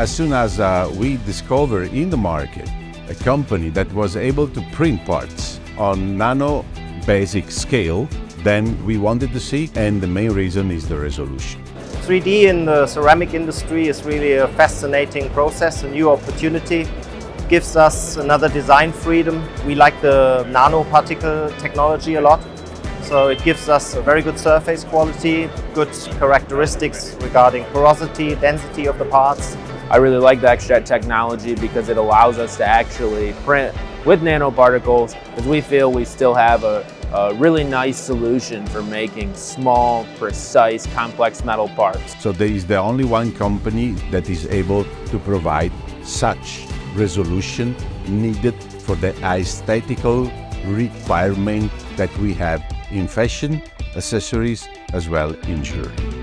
as soon as we discovered in the market a company that was able to print parts on nano basic scale, then we wanted to see, and the main reason is the resolution. 3D in the ceramic industry is really a fascinating process, a new opportunity. Gives us another design freedom. We like the nanoparticle technology a lot. So it gives us a very good surface quality, good characteristics regarding porosity, density of the parts. I really like the XJet technology because it allows us to actually print with nanoparticles, because we feel we still have a really nice solution for making small, precise, complex metal parts. So there is the only one company that is able to provide such resolution needed for the aesthetical requirement that we have in fashion, accessories, as well in jewelry.